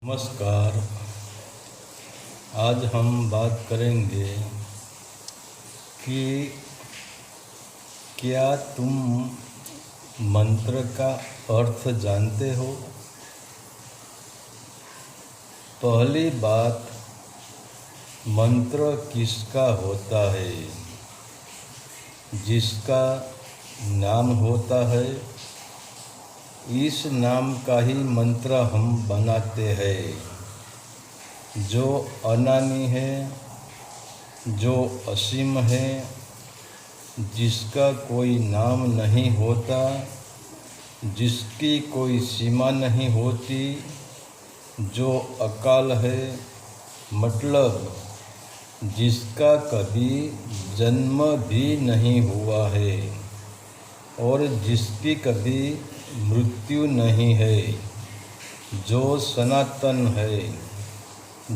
नमस्कार। आज हम बात करेंगे कि क्या तुम मंत्र का अर्थ जानते हो। पहली बात, मंत्र किसका होता है? जिसका नाम होता है, इस नाम का ही मंत्र हम बनाते हैं। जो अनामी है, जो असीम है, जिसका कोई नाम नहीं होता, जिसकी कोई सीमा नहीं होती, जो अकाल है, मतलब जिसका कभी जन्म भी नहीं हुआ है और जिसकी कभी मृत्यु नहीं है, जो सनातन है,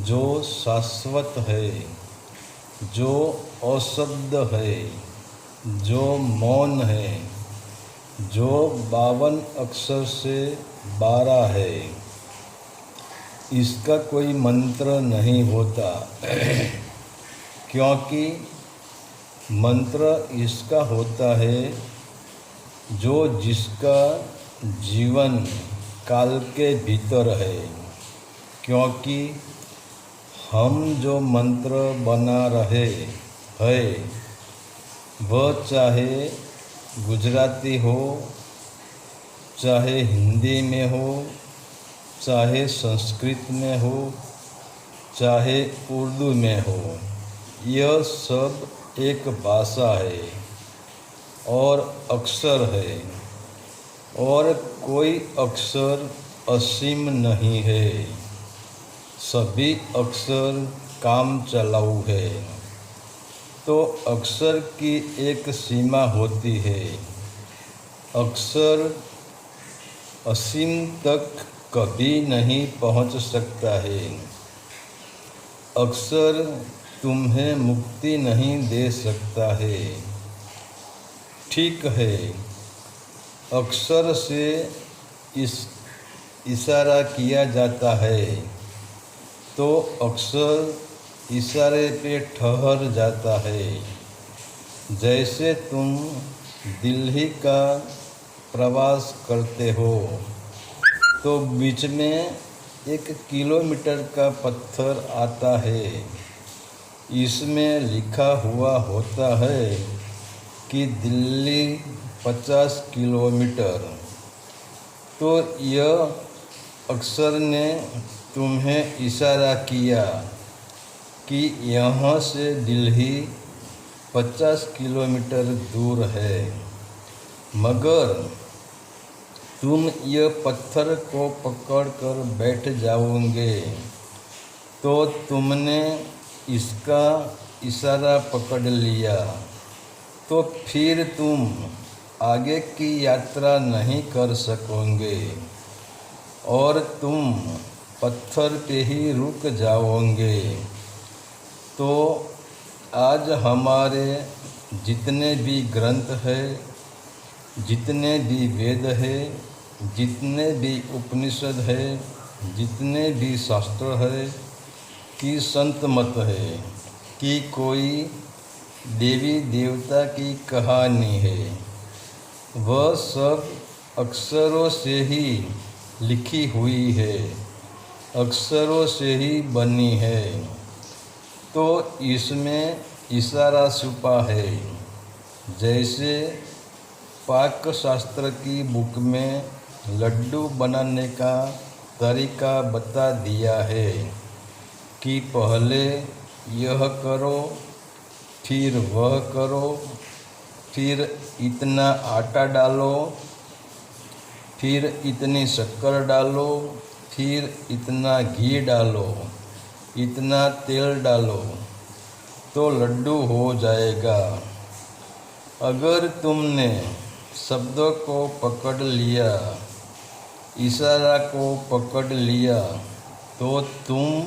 जो शाश्वत है, जो अशब्द है, जो मौन है, जो 52 अक्षर से 12 है, इसका कोई मंत्र नहीं होता। क्योंकि मंत्र इसका होता है जो जिसका जीवन काल के भीतर है। क्योंकि हम जो मंत्र बना रहे हैं वह चाहे गुजराती हो, चाहे हिंदी में हो, चाहे संस्कृत में हो, चाहे उर्दू में हो, यह सब एक भाषा है और अक्षर है, और कोई अक्षर असीम नहीं है। सभी अक्षर काम चलाऊ है। तो अक्षर की एक सीमा होती है। अक्षर असीम तक कभी नहीं पहुंच सकता है। अक्षर तुम्हें मुक्ति नहीं दे सकता है। ठीक है, अक्षर से इशारा किया जाता है तो अक्षर इशारे पे ठहर जाता है। जैसे तुम दिल्ली का प्रवास करते हो तो बीच में 1 किलोमीटर का पत्थर आता है। इसमें लिखा हुआ होता है कि दिल्ली 50 किलोमीटर। तो यह अक्षर ने तुम्हें इशारा किया कि यहाँ से दिल्ली 50 किलोमीटर दूर है। मगर तुम यह पत्थर को पकड़ कर बैठ जाओगे तो तुमने इसका इशारा पकड़ लिया, तो फिर तुम आगे की यात्रा नहीं कर सकोगे और तुम पत्थर पे ही रुक जाओगे। तो आज हमारे जितने भी ग्रंथ हैं, जितने भी वेद हैं, जितने भी उपनिषद है, जितने भी शास्त्र है, कि संत मत है कि कोई देवी देवता की कहानी है, वह सब अक्षरों से ही लिखी हुई है, अक्षरों से ही बनी है। तो इसमें इशारा छुपा है। जैसे पाक शास्त्र की बुक में लड्डू बनाने का तरीका बता दिया है कि पहले यह करो, फिर वह करो, फिर इतना आटा डालो, फिर इतनी शक्कर डालो, फिर इतना घी डालो, इतना तेल डालो, तो लड्डू हो जाएगा। अगर तुमने शब्दों को पकड़ लिया, इशारा को पकड़ लिया, तो तुम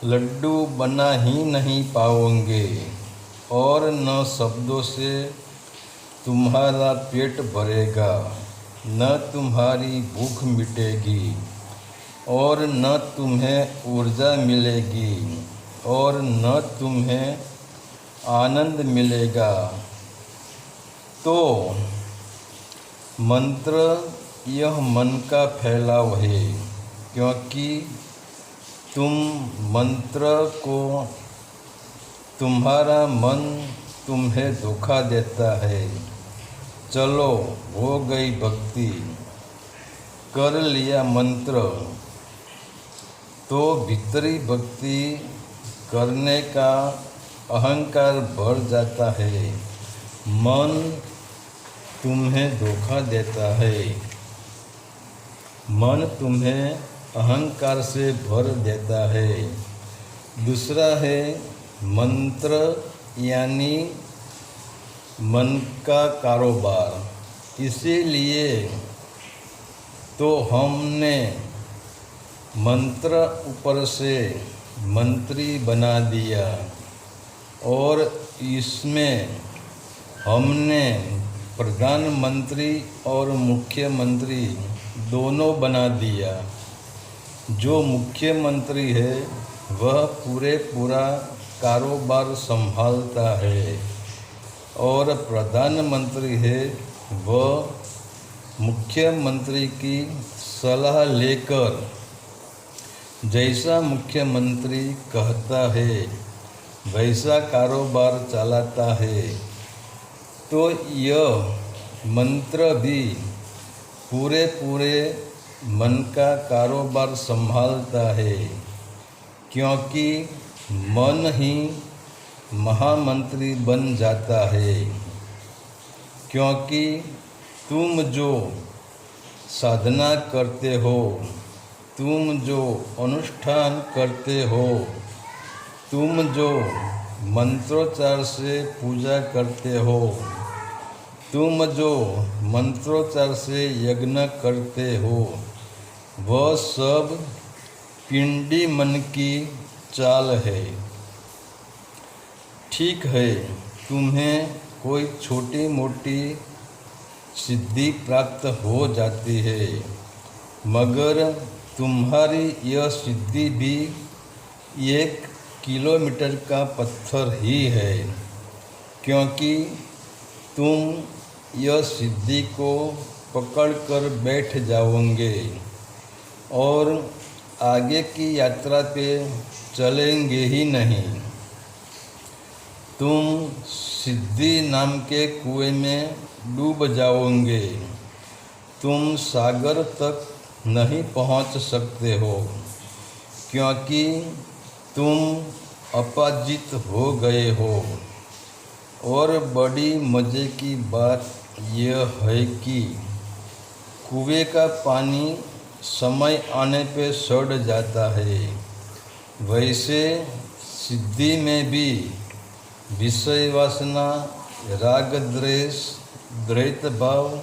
लड्डू बना ही नहीं पाओगे और न शब्दों से तुम्हारा पेट भरेगा, न तुम्हारी भूख मिटेगी। और न तुम्हें ऊर्जा मिलेगी और न तुम्हें आनंद मिलेगा। तो मंत्र यह मन का फैलाव है, क्योंकि तुम मंत्र को तुम्हारा मन तुम्हें धोखा देता है। चलो, हो गई भक्ति, कर लिया मंत्र, तो भीतरी भक्ति करने का अहंकार बढ़ जाता है। मन तुम्हें धोखा देता है, मन तुम्हें अहंकार से भर देता है। दूसरा है मंत्र यानी मन का कारोबार। इसीलिए तो हमने मंत्र ऊपर से मंत्री बना दिया और इसमें हमने प्रधानमंत्री और मुख्यमंत्री दोनों बना दिया। जो मुख्यमंत्री है वह पूरा कारोबार संभालता है और प्रधानमंत्री है वह मुख्यमंत्री की सलाह लेकर जैसा मुख्यमंत्री कहता है वैसा कारोबार चलाता है। तो यह मंत्र भी पूरे मन का कारोबार संभालता है, क्योंकि मन ही महामंत्री बन जाता है। क्योंकि तुम जो साधना करते हो, तुम जो अनुष्ठान करते हो, तुम जो मंत्रोच्चार से पूजा करते हो, तुम जो मंत्रोच्चार से यज्ञ करते हो, वह सब पिंडी मन की चाल है। ठीक है, तुम्हें कोई छोटी मोटी सिद्धि प्राप्त हो जाती है, मगर तुम्हारी यह सिद्धि भी 1 किलोमीटर का पत्थर ही है, क्योंकि तुम यह सिद्धि को पकड़कर बैठ जाओगे और आगे की यात्रा पे चलेंगे ही नहीं। तुम सिद्धि नाम के कुएं में डूब जाओगे। तुम सागर तक नहीं पहुंच सकते हो, क्योंकि तुम अपराजित हो गए हो। और बड़ी मज़े की बात यह है कि कुएं का पानी समय आने पे सड़ जाता है। वैसे सिद्धि में भी विषय वासना, राग द्वेष, द्वैत भाव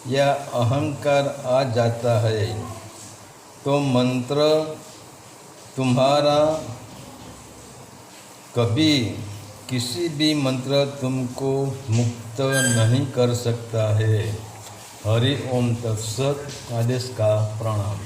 या अहंकार आ जाता है, तो मंत्र तुम्हारा कभी किसी भी मंत्र तुमको मुक्त नहीं कर सकता है। हरि ओम तत्सत। आदेश का प्रणाम।